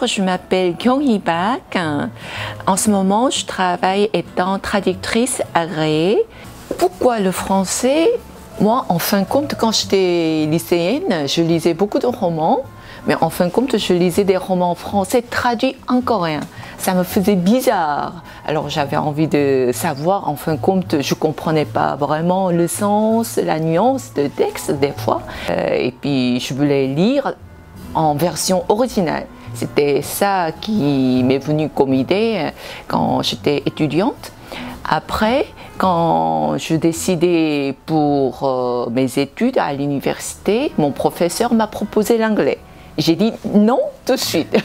je m'appelle Kyung-hee Park. En ce moment, je travaille étant traductrice agréée. Pourquoi le français? Moi, en fin de compte, quand j'étais lycéenne, je lisais beaucoup de romans. Mais en fin de compte, je lisais des romans français traduits en coréen. Ça me faisait bizarre. Alors j'avais envie de savoir, en fin de compte, je ne comprenais pas vraiment le sens, la nuance de texte des fois. Et puis je voulais lire en version originale. C'était ça qui m'est venu comme idée quand j'étais étudiante. Après, quand je décidais pour mes études à l'université, mon professeur m'a proposé l'anglais. J'ai dit non tout de suite.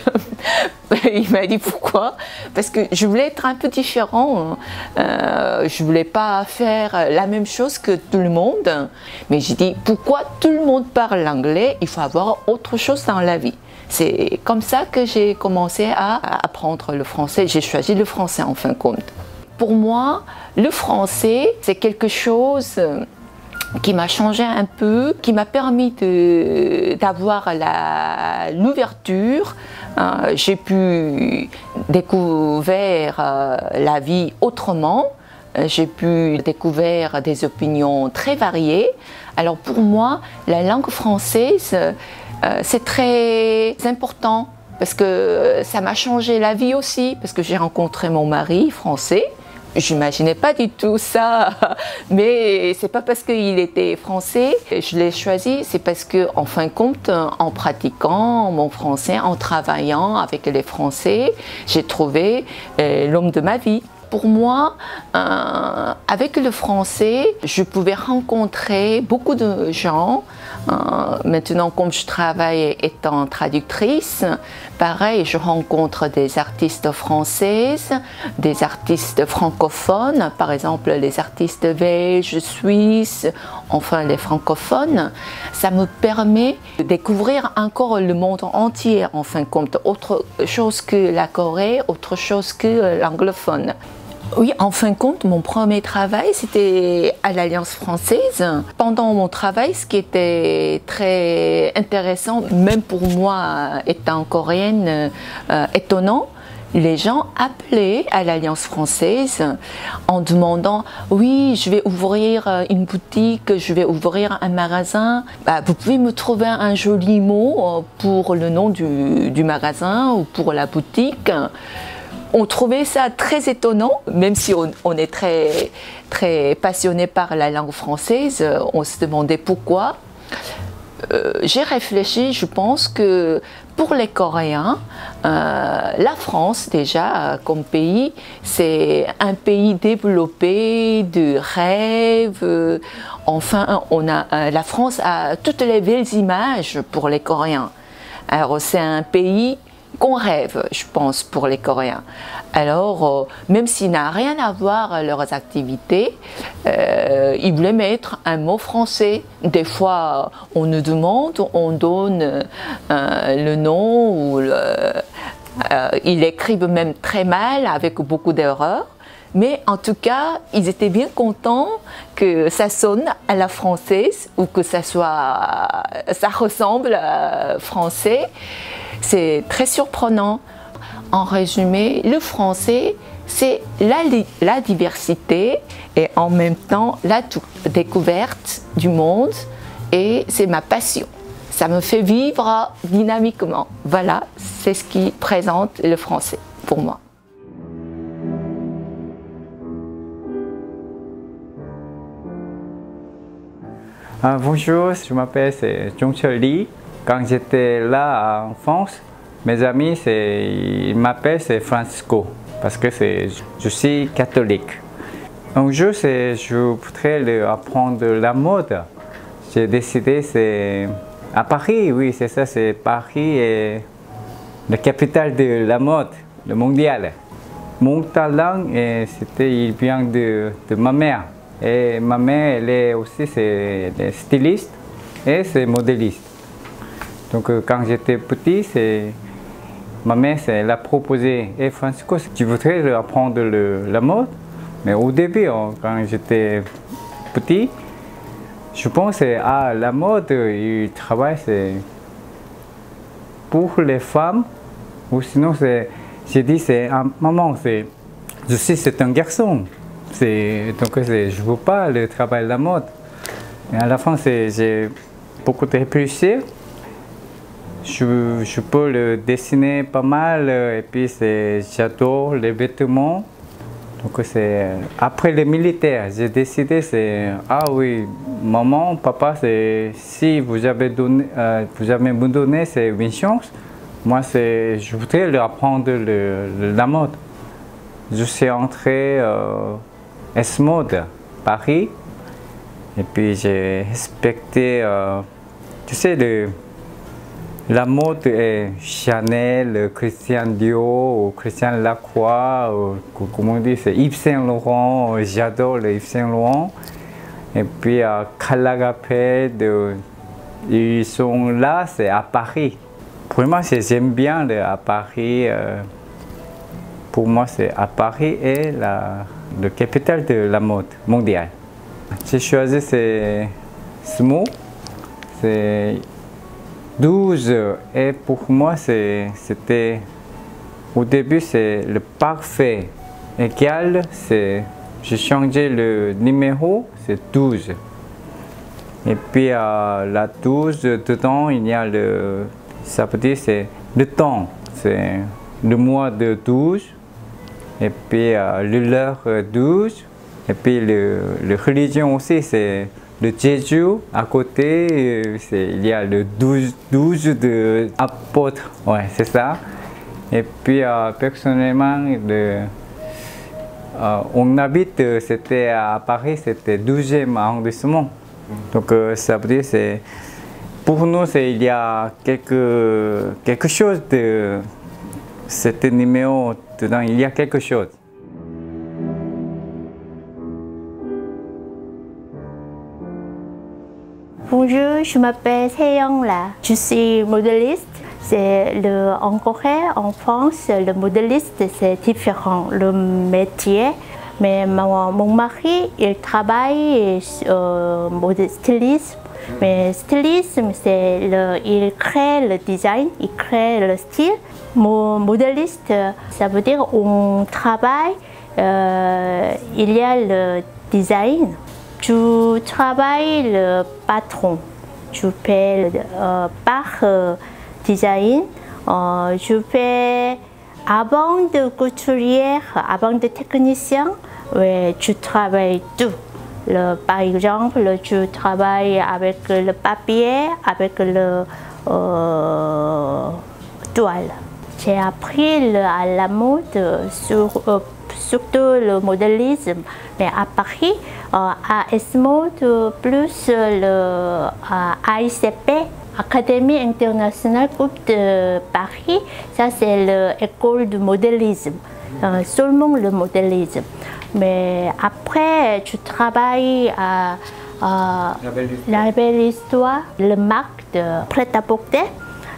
Il m'a dit pourquoi? Parce que je voulais être un peu différent. Je ne voulais pas faire la même chose que tout le monde. Mais j'ai dit pourquoi tout le monde parle l'anglais? Il faut avoir autre chose dans la vie. C'est comme ça que j'ai commencé à apprendre le français. J'ai choisi le français en fin de compte. Pour moi, le français, c'est quelque chose qui m'a changé un peu, qui m'a permis d'avoir l'ouverture. J'ai pu découvrir la vie autrement. J'ai pu découvrir des opinions très variées. Alors pour moi, la langue française, c'est très important parce que ça m'a changé la vie aussi, parce que j'ai rencontré mon mari français. J'imaginais pas du tout ça, mais c'est pas parce qu'il était français que je l'ai choisi, c'est parce que, en fin de compte, en pratiquant mon français, en travaillant avec les Français, j'ai trouvé l'homme de ma vie. Pour moi, avec le français, je pouvais rencontrer beaucoup de gens. Maintenant, comme je travaille étant traductrice, pareil, je rencontre des artistes françaises, des artistes francophones, par exemple les artistes belges, suisses, enfin les francophones. Ça me permet de découvrir encore le monde entier, en fin de compte, autre chose que la Corée, autre chose que l'anglophone. Oui, en fin de compte, mon premier travail, c'était à l'Alliance française. Pendant mon travail, ce qui était très intéressant, même pour moi, étant coréenne, étonnant, les gens appelaient à l'Alliance française en demandant « Oui, je vais ouvrir une boutique, je vais ouvrir un magasin. Vous pouvez me trouver un joli mot pour le nom du magasin ou pour la boutique ?» On trouvait ça très étonnant, même si on est très passionné par la langue française, on se demandait pourquoi. J'ai réfléchi, je pense que pour les Coréens, la France déjà comme pays, c'est un pays développé de rêves. Enfin, la France a toutes les belles images pour les Coréens. Alors c'est un pays qu'on rêve, je pense, pour les Coréens. Alors, même s'il n'a rien à voir à leurs activités, ils voulaient mettre un mot français. Des fois, on nous demande, on donne le nom, ou ils écrivent même très mal, avec beaucoup d'erreurs. Mais en tout cas, ils étaient bien contents que ça sonne à la française ou que ça ressemble à français. C'est très surprenant. En résumé, le français, c'est la diversité et en même temps la découverte du monde, et c'est ma passion. Ça me fait vivre dynamiquement. Voilà, c'est ce qui présente le français pour moi. Bonjour, je m'appelle Jong-cheol Lee. Quand j'étais là en France, mes amis ils m'appellent Francisco parce que je suis catholique. Un jour, je voudrais apprendre la mode. J'ai décidé, c'est à Paris, oui, c'est ça, c'est Paris est la capitale de la mode, le mondial. Mon talent, il vient de ma mère. Et ma mère, elle est aussi styliste et c'est modéliste. Donc quand j'étais petit, ma mère elle a proposé « Francisco, tu voudrais apprendre la mode ?» Mais au début, quand j'étais petit, je pensais « la mode, il travaille pour les femmes Ou sinon, j'ai dit, c'est maman, je sais c'est un garçon. Donc je ne veux pas le travail de la mode. Et à la fin, j'ai beaucoup réfléchi. Je peux le dessiner pas mal et puis j'adore les vêtements. Donc après le militaire, j'ai décidé, ah oui, maman, papa, si vous avez me donné une chance, moi je voudrais leur apprendre la mode. Je suis entré S-Mode, Paris, et puis j'ai respecté, tu sais, la mode est Chanel, Christian Dior, ou Christian Lacroix, comme on dit, c'est Yves Saint Laurent, j'adore le Yves Saint Laurent. Et puis Karl Lagerfeld, ils sont là, c'est à Paris. Pour moi, j'aime bien à Paris. Pour moi, c'est à Paris est la capitale de la mode mondiale. J'ai choisi ce mot, c'est 12, et pour moi, c'était au début, c'est le parfait égal, j'ai changé le numéro, c'est 12. Et puis la 12, dedans, il y a ça veut dire c'est le temps, c'est le mois de 12. Et puis l'heure 12, et puis la religion aussi, c'est le Jésus. À côté, il y a le 12 de apôtres, ouais, c'est ça. Et puis personnellement, on habite, c'était à Paris, c'était 12e arrondissement. Donc ça veut dire, pour nous, il y a quelque chose de cet numéro. Dedans, il y a quelque chose. Bonjour, je m'appelle Taeyong La. Je suis modéliste. En Corée, en France, le modéliste c'est différent, le métier. Mais mon mari, il travaille mode stylisme. Mais stylisme, il crée le design, il crée le style. Modéliste, ça veut dire on travaille, il y a le design. Tu travailles le patron, tu fais par design, je fais avant de couturière, avant de technicien, ouais, tu travailles tout. Par exemple, tu travailles avec le papier, avec le toile. J'ai appris à la mode, surtout le modélisme, mais à Paris, à S-Mode, plus le AICP, Académie internationale Coupe de Paris, ça c'est l'école de modélisme, seulement le modélisme. Mais après, tu travailles à La Belle Histoire, le marque de prêt-à-porter.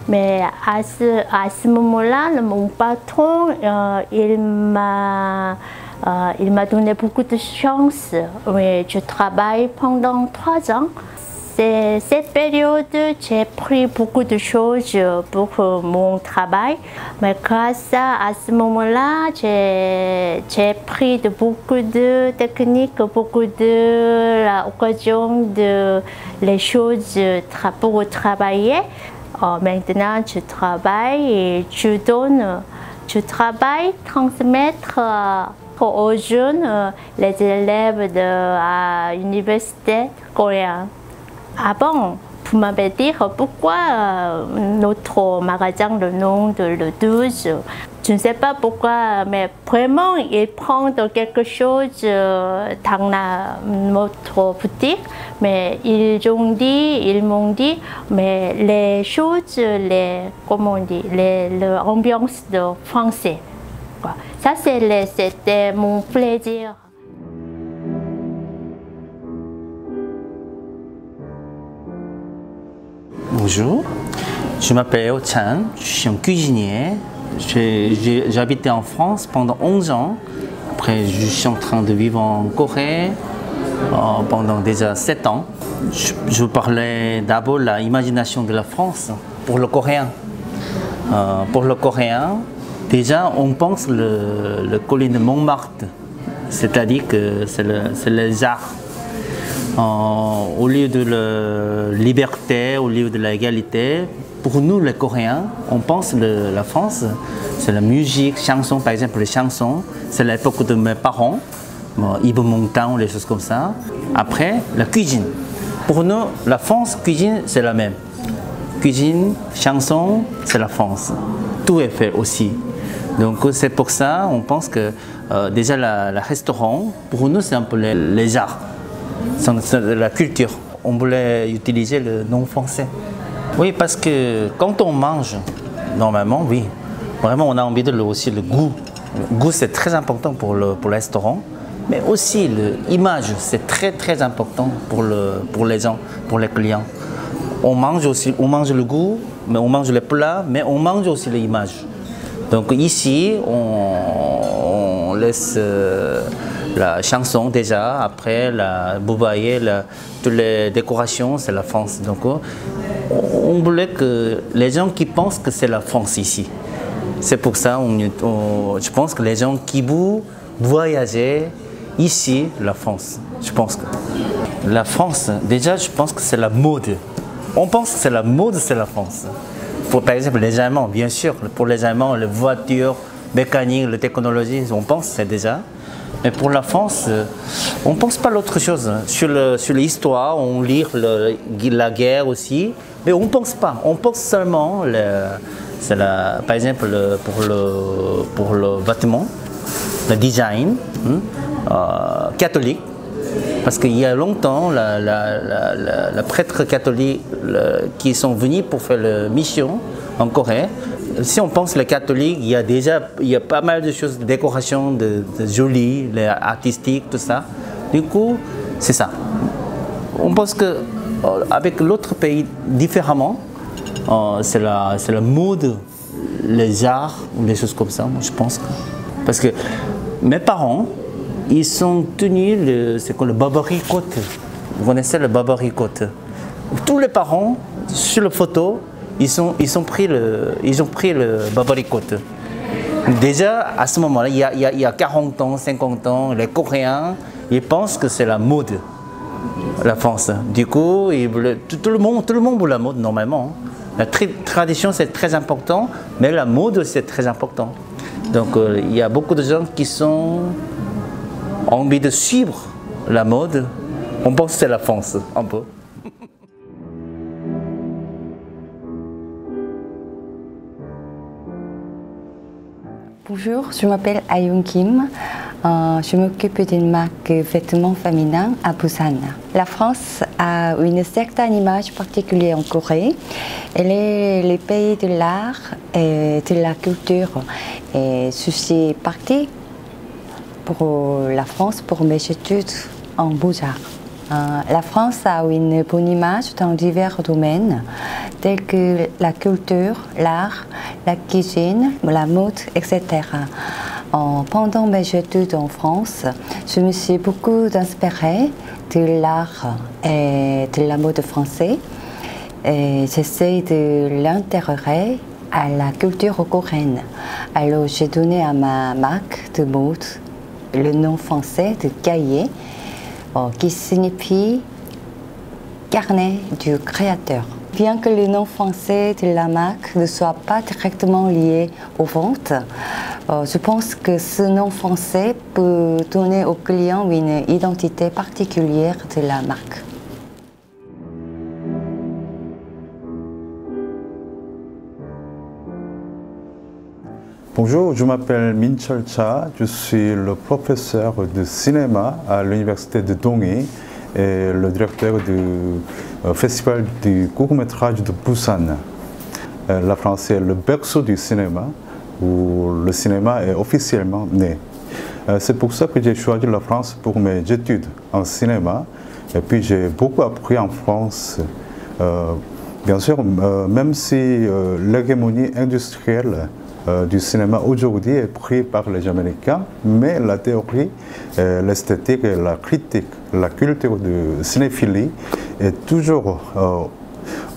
Mais à ce moment-là, mon patron, il m'a donné beaucoup de chance. Oui, je travaille pendant 3 ans. Cette période, j'ai pris beaucoup de choses pour mon travail. Mais grâce à ce moment-là, j'ai pris beaucoup de techniques, beaucoup de l'occasion de les choses pour travailler. Maintenant, tu travailles et tu travailles, transmettre aux jeunes, les élèves de l'université coréenne. Avant, vous m'avez dit pourquoi notre magasin, le nom de le 12, je ne sais pas pourquoi, mais vraiment, ils prennent quelque chose dans notre boutique. Mais ils m'ont dit, mais les choses, comment on dit, l'ambiance de français. Ça, c'était mon plaisir. Bonjour, je m'appelle Eo Chan, je suis un cuisinier. J'ai habité en France pendant 11 ans. Après, je suis en train de vivre en Corée pendant déjà 7 ans. Je parlais d'abord de l'imagination de la France pour le coréen. Pour le coréen, déjà on pense le colline de Montmartre, c'est-à-dire que c'est les arts. Au lieu de la liberté, au lieu de l'égalité, pour nous les Coréens, on pense la France, c'est la musique, chanson, par exemple les chansons, c'est l'époque de mes parents, Yves Montand, les choses comme ça. Après, la cuisine. Pour nous, la France, cuisine, c'est la même. Cuisine, chanson, c'est la France. Tout est fait aussi. Donc c'est pour ça, on pense que déjà le restaurant, pour nous, c'est un peu les arts. C'est la culture. On voulait utiliser le nom français. Oui, parce que quand on mange, normalement, oui, vraiment on a envie de aussi le goût. Le goût, c'est très important pour le restaurant, mais aussi l'image, c'est très important pour les gens, pour les clients. On mange aussi, on mange le goût, mais on mange les plats, mais on mange aussi l'image. Donc ici, on laisse la chanson déjà, après, vous voyez, toutes les décorations, c'est la France. Donc on voulait que les gens qui pensent que c'est la France ici. C'est pour ça, je pense que les gens qui vont voyager ici, la France. Je pense que la France, déjà, je pense que c'est la mode. On pense que c'est la mode, c'est la France. Par exemple, les Allemands, bien sûr, pour les Allemands, les voitures, mécanique, la technologie, on pense c'est déjà. Mais pour la France, on ne pense pas l'autre chose. Sur l'histoire, on lit la guerre aussi, mais on ne pense pas. On pense seulement, par exemple, pour le vêtement, le design catholique. Parce qu'il y a longtemps, les prêtres catholiques qui sont venus pour faire la mission en Corée, si on pense les catholiques, il y a pas mal de choses, de décorations, de jolies, artistiques, tout ça. Du coup, c'est ça. On pense qu'avec l'autre pays différemment, c'est la mode, les arts, les choses comme ça, moi, je pense. Parce que mes parents, ils sont tenus c'est quoi le babaricote. Vous connaissez le babaricote? Tous les parents, sur la photo, ils ont pris le babaricote. Déjà, à ce moment-là, il y a 40 ans, 50 ans, les Coréens, ils pensent que c'est la mode, la France. Du coup, tout le monde veut la mode normalement. La tradition, c'est très important, mais la mode, c'est très important. Donc, il y a beaucoup de gens qui ont envie de suivre la mode. On pense que c'est la France, un peu. Bonjour, je m'appelle Ayun Kim. Je m'occupe d'une marque vêtements féminins à Busan. La France a une certaine image particulière en Corée. Elle est le pays de l'art et de la culture. Et je suis partie pour la France pour mes études en beaux-arts. La France a une bonne image dans divers domaines, tels que la culture, l'art, la cuisine, la mode, etc. Pendant mes études en France, je me suis beaucoup inspirée de l'art et de la mode française. J'essaie de l'intégrer à la culture coréenne. Alors j'ai donné à ma marque de mode le nom français de cahier, qui signifie carnet du créateur. Bien que le nom français de la marque ne soit pas directement lié aux ventes, je pense que ce nom français peut donner aux clients une identité particulière de la marque. Bonjour, je m'appelle Min Chol Cha, je suis le professeur de cinéma à l'université de Donghae et le directeur du festival du court-métrage de Busan. La France est le berceau du cinéma, où le cinéma est officiellement né. C'est pour ça que j'ai choisi la France pour mes études en cinéma. Et puis j'ai beaucoup appris en France. Bien sûr, même si l'hégémonie industrielle du cinéma aujourd'hui est prise par les Américains, mais la théorie, l'esthétique, la critique, la culture de cinéphilie est toujours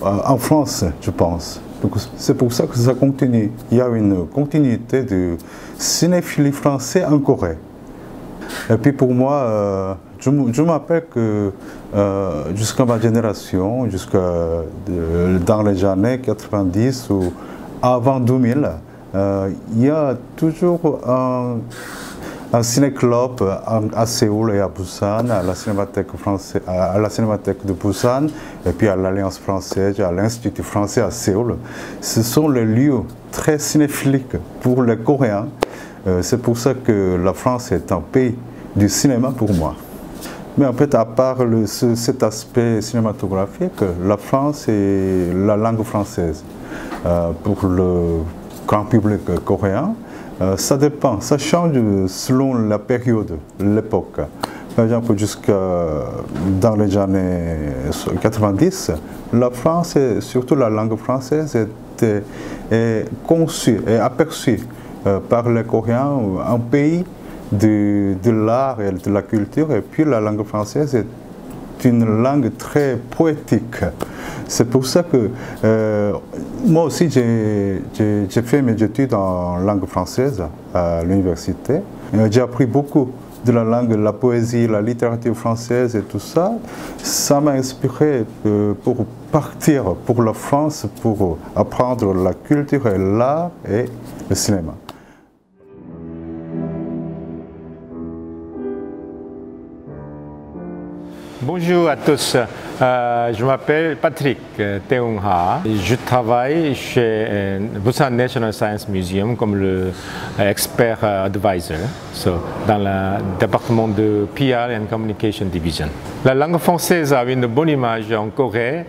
en France, je pense. C'est pour ça que ça continue. Il y a une continuité de cinéphilie français en Corée. Et puis pour moi, je me rappelle que jusqu'à ma génération, dans les années 90 ou avant 2000, il y a toujours un ciné-club à Séoul et à Busan, à la Cinémathèque de Busan, et puis à l'Alliance française, à l'Institut français à Séoul. Ce sont les lieux très cinéphiliques pour les Coréens. C'est pour ça que la France est un pays du cinéma pour moi. Mais en fait, à part cet aspect cinématographique, la France est la langue française. Pour le grand public coréen, ça dépend, ça change selon la période, l'époque. Par exemple, dans les années 90, la France, et surtout la langue française, était conçue et aperçue par les Coréens un pays de l'art et de la culture. Et puis la langue française est une langue très poétique. C'est pour ça que moi aussi j'ai fait mes études en langue française à l'université. J'ai appris beaucoup de la langue, la poésie, la littérature française et tout ça. Ça m'a inspiré pour partir pour la France, pour apprendre la culture et l'art et le cinéma. Bonjour à tous, je m'appelle Patrick Teung-ha. Je travaille chez Busan National Science Museum comme l'expert advisor dans le département de PR and Communication Division. La langue française a une bonne image en Corée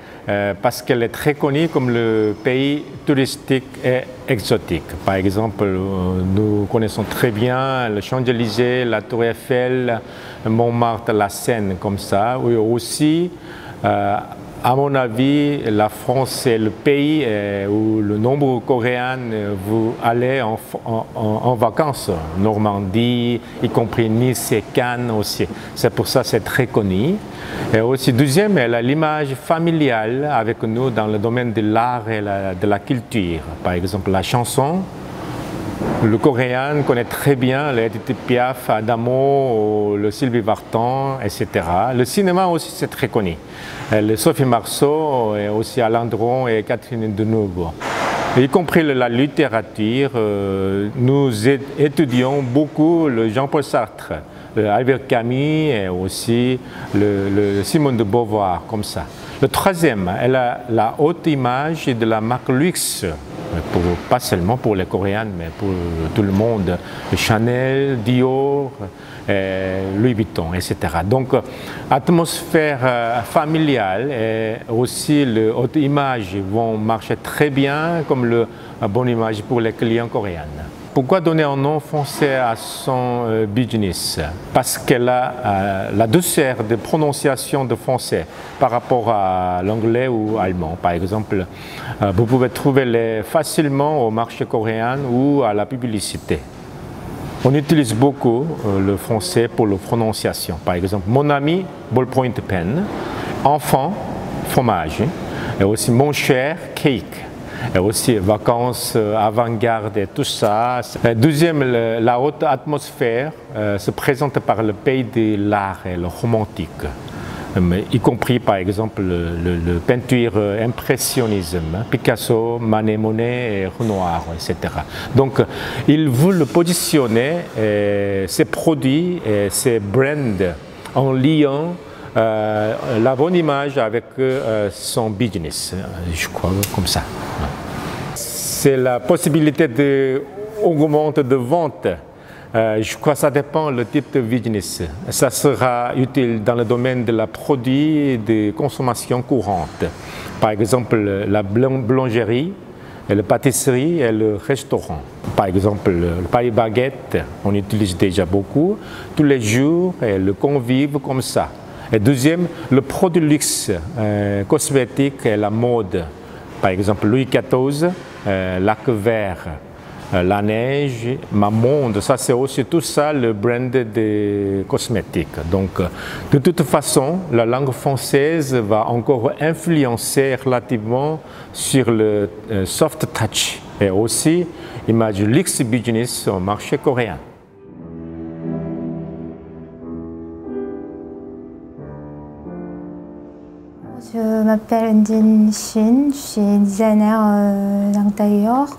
parce qu'elle est très connue comme le pays touristique et exotique. Par exemple, nous connaissons très bien le Champs-Élysées, la Tour Eiffel, Montmartre, la Seine, comme ça. Oui, aussi, à mon avis, la France est le pays où le nombre de Coréens vous allez en vacances. Normandie, y compris Nice et Cannes aussi. C'est pour ça que c'est très connu. Et aussi, deuxième, elle a l'image familiale avec nous dans le domaine de l'art et de la culture. Par exemple, la chanson. Le Coréen connaît très bien l'Edith Piaf, Adamo, le Sylvie Vartan, etc. Le cinéma aussi, c'est très connu. Le Sophie Marceau, et aussi Alain Delon et Catherine Deneuve. Y compris la littérature, nous étudions beaucoup le Jean-Paul Sartre, le Albert Camus et aussi le Simone de Beauvoir, comme ça. Le troisième, elle a la haute image de la marque luxe, pas seulement pour les Coréens, mais pour tout le monde. Chanel, Dior, Louis Vuitton, etc. Donc, atmosphère familiale et aussi la haute image vont marcher très bien comme la bonne image pour les clients coréens. Pourquoi donner un nom français à son business? Parce qu'elle a la douceur de prononciation de français par rapport à l'anglais ou allemand. Par exemple, vous pouvez trouver facilement au marché coréen ou à la publicité. On utilise beaucoup le français pour la prononciation. Par exemple, mon ami, ballpoint pen, enfant, fromage, et aussi mon cher, cake. Et aussi vacances avant-garde et tout ça. Deuxième, la haute atmosphère se présente par le pays de l'art et le romantique, y compris par exemple le peinture impressionnisme, Picasso, Manet, Monet et Renoir, etc. Donc, il veut positionner ses produits et ses brands en liant la bonne image avec son business, je crois, comme ça. C'est la possibilité d'augmenter de vente. Je crois que ça dépend du type de business. Ça sera utile dans le domaine de la produit de consommation courante. Par exemple, la boulangerie, la pâtisserie et le restaurant. Par exemple, le pain baguette, on utilise déjà beaucoup tous les jours et le convive comme ça. Et deuxième, le produit luxe, cosmétique et la mode. Par exemple, Louis XIV, lac vert, la neige, Mamonde, ça c'est aussi tout ça le brand des cosmétiques. Donc de toute façon, la langue française va encore influencer relativement sur le soft touch et aussi image luxe business au marché coréen. Je m'appelle Ndin Shin, je suis designer d'intérieur.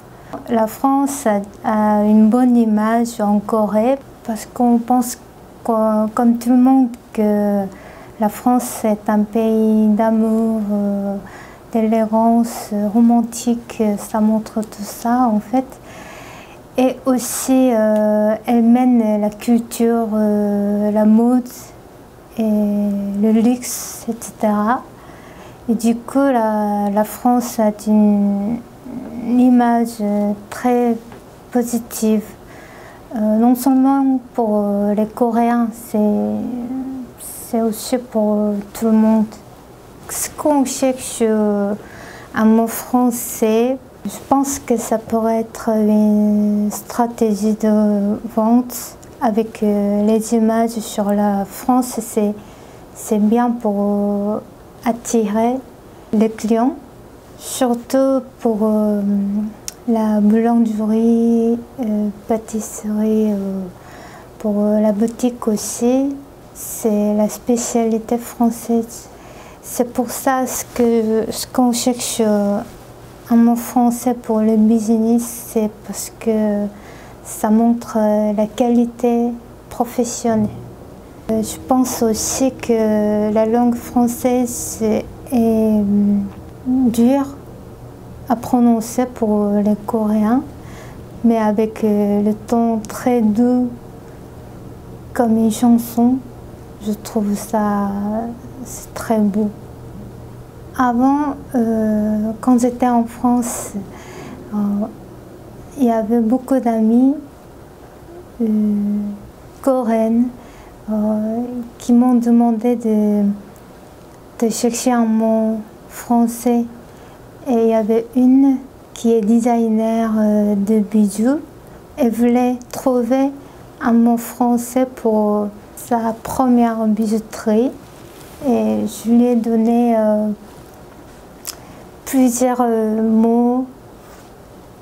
La France a une bonne image en Corée parce qu'on pense, comme tout le monde, que la France est un pays d'amour, d'élégance, romantique. Ça montre tout ça en fait. Et aussi, elle mène la culture, la mode et le luxe, etc. Et du coup, la France a une image très positive, non seulement pour les Coréens, c'est aussi pour tout le monde. Ce qu'on cherche un mot français, je pense que ça pourrait être une stratégie de vente avec les images sur la France. C'est bien pour attirer les clients, surtout pour la boulangerie, pâtisserie, pour la boutique aussi. C'est la spécialité française. C'est pour ça ce qu'on cherche un mot français pour le business, c'est parce que ça montre la qualité professionnelle. Je pense aussi que la langue française est dure à prononcer pour les Coréens, mais avec le ton très doux, comme une chanson, je trouve ça très beau. Avant, quand j'étais en France, il y avait beaucoup d'amis coréennes qui m'ont demandé de chercher un mot français. Et il y avait une qui est designer de bijoux. Elle voulait trouver un mot français pour sa première bijouterie. Et je lui ai donné plusieurs mots,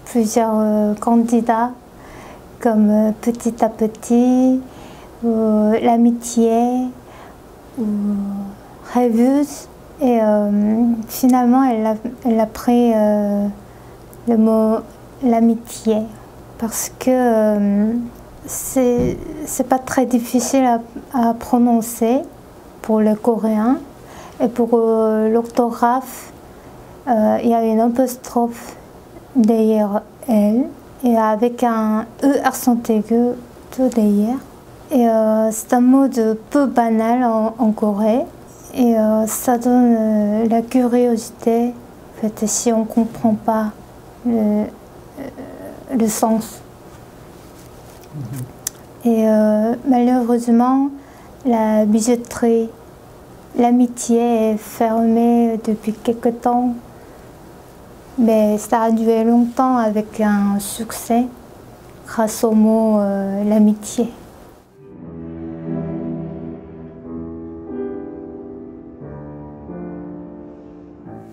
plusieurs candidats, comme petit à petit, l'amitié, rêveuse. Et finalement, elle a pris le mot l'amitié parce que c'est pas très difficile à prononcer pour les Coréens. Et pour l'orthographe, il y a une apostrophe derrière elle et avec un E accent aigu tout derrière. Et c'est un mot peu banal en Corée. Et ça donne la curiosité, en fait, si on ne comprend pas le sens. Et malheureusement, la bijouterie, l'amitié est fermée depuis quelque temps. Mais ça a duré longtemps avec un succès grâce au mot l'amitié.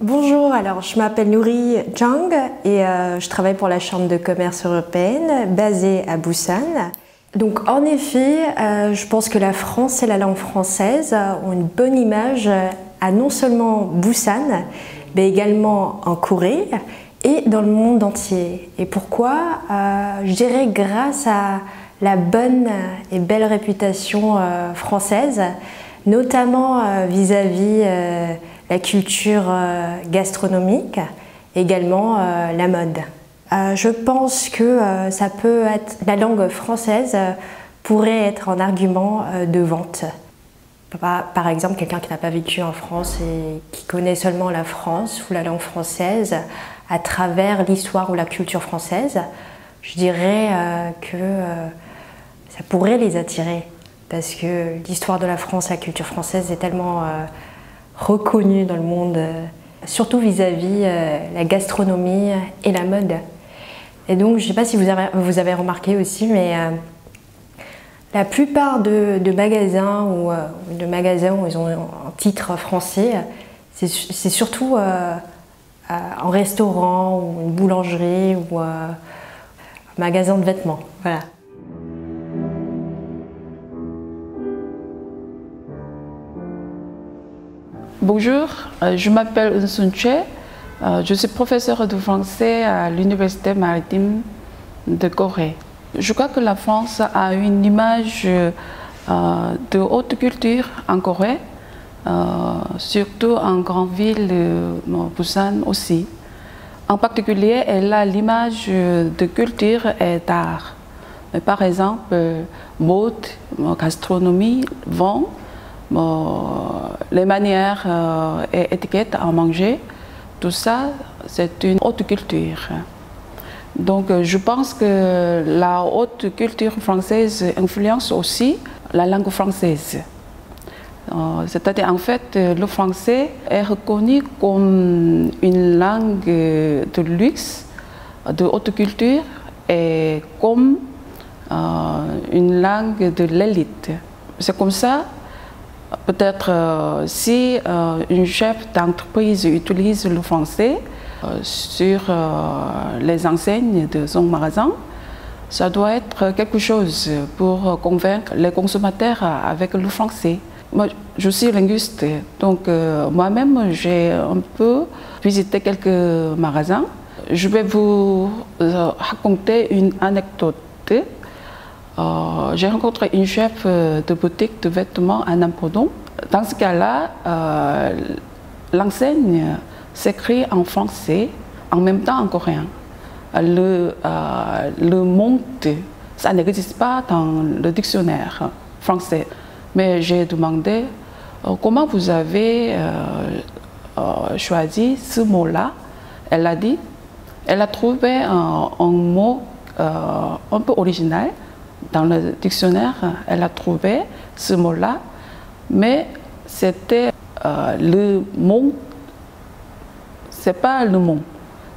Bonjour, alors je m'appelle Nouri Jang et je travaille pour la Chambre de commerce européenne basée à Busan. Donc en effet, je pense que la France et la langue française ont une bonne image à non seulement Busan, mais également en Corée et dans le monde entier. Et pourquoi? Je dirais grâce à la bonne et belle réputation française, notamment vis-à-vis la culture gastronomique, également la mode. Je pense que ça peut être, la langue française pourrait être un argument de vente. Par exemple, quelqu'un qui n'a pas vécu en France et qui connaît seulement la France ou la langue française à travers l'histoire ou la culture française, je dirais que ça pourrait les attirer parce que l'histoire de la France, la culture française est tellement reconnue dans le monde, surtout vis-à-vis la gastronomie et la mode. Et donc, je ne sais pas si vous avez remarqué aussi, mais la plupart de magasins ou de magasins où ils ont un titre français, c'est surtout en restaurant ou une boulangerie ou un magasin de vêtements. Voilà. Bonjour, je m'appelle Sun Che. Je suis professeure de français à l'Université maritime de Corée. Je crois que la France a une image de haute culture en Corée, surtout en grande ville, Busan aussi. En particulier, elle a l'image de culture et d'art. Par exemple, mode, gastronomie, vin, les manières et étiquettes à manger. Tout ça, c'est une haute culture. Donc, je pense que la haute culture française influence aussi la langue française. C'est-à-dire, en fait, le français est reconnu comme une langue de luxe, de haute culture, et comme une langue de l'élite. C'est comme ça. Peut-être si une chef d'entreprise utilise le français sur les enseignes de son magasin, ça doit être quelque chose pour convaincre les consommateurs avec le français. Moi, je suis linguiste, donc moi-même j'ai un peu visité quelques magasins. Je vais vous raconter une anecdote. J'ai rencontré une chef de boutique de vêtements à Nampodong. Dans ce cas-là, l'enseigne s'écrit en français, en même temps en coréen. Le monde, ça n'existe pas dans le dictionnaire français. Mais j'ai demandé comment vous avez choisi ce mot-là. Elle a dit, elle a trouvé un mot un peu original. Dans le dictionnaire, elle a trouvé ce mot-là, mais c'était le mot, c'est pas le mot,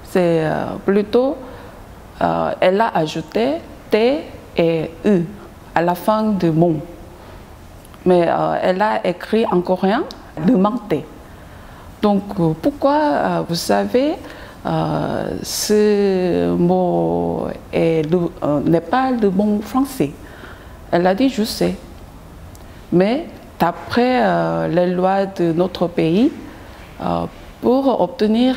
c'est plutôt, elle a ajouté T et U à la fin du mot. Mais elle a écrit en coréen le manté. Donc pourquoi, vous savez, ce mot n'est pas le mot français. Elle a dit, je sais. Mais d'après les lois de notre pays, pour obtenir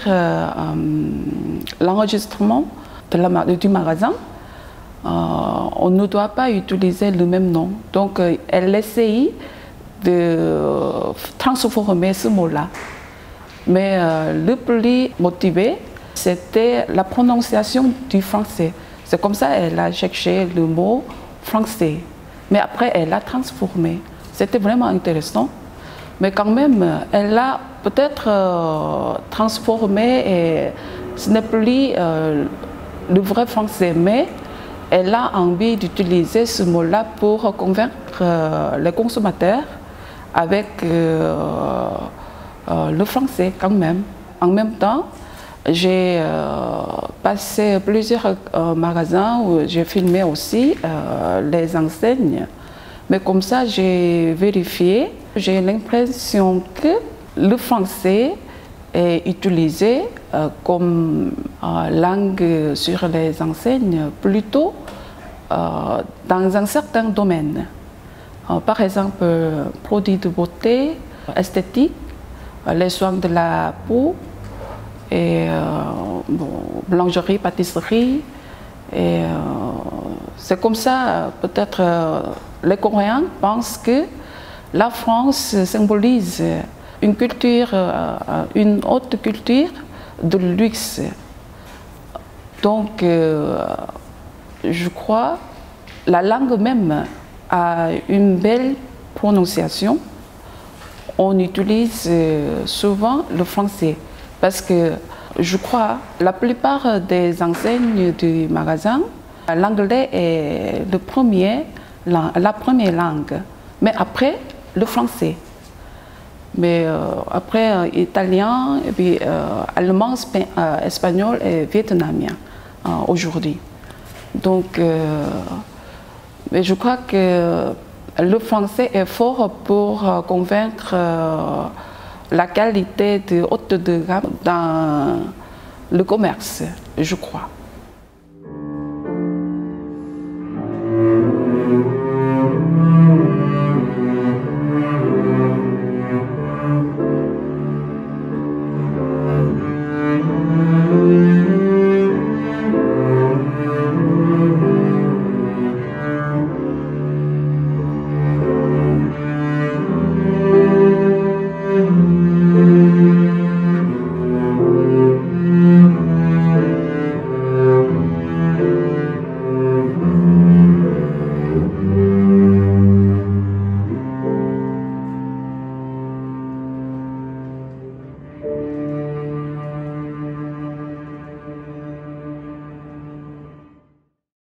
l'enregistrement du magasin, on ne doit pas utiliser le même nom. Donc elle essaye de transformer ce mot-là. Mais le plus motivé, c'était la prononciation du français. C'est comme ça qu'elle a cherché le mot français. Mais après, elle l'a transformé. C'était vraiment intéressant. Mais quand même, elle l'a peut-être transformé et ce n'est plus le vrai français. Mais elle a envie d'utiliser ce mot-là pour convaincre les consommateurs avec le français quand même. En même temps, j'ai passé plusieurs magasins où j'ai filmé aussi les enseignes. Mais comme ça, j'ai vérifié. J'ai l'impression que le français est utilisé comme langue sur les enseignes plutôt dans un certain domaine. Par exemple, produits de beauté, esthétique, les soins de la peau, et boulangerie, pâtisserie. Et c'est comme ça, peut-être les Coréens pensent que la France symbolise une culture, une haute culture de luxe. Donc, je crois, la langue même a une belle prononciation. On utilise souvent le français. Parce que je crois la plupart des enseignes du magasin, l'anglais est la première langue, mais après le français. Mais après italien, et puis allemand, espagnol et vietnamien. aujourd'hui. Donc, mais je crois que le français est fort pour convaincre la qualité de haute de gamme dans le commerce, je crois.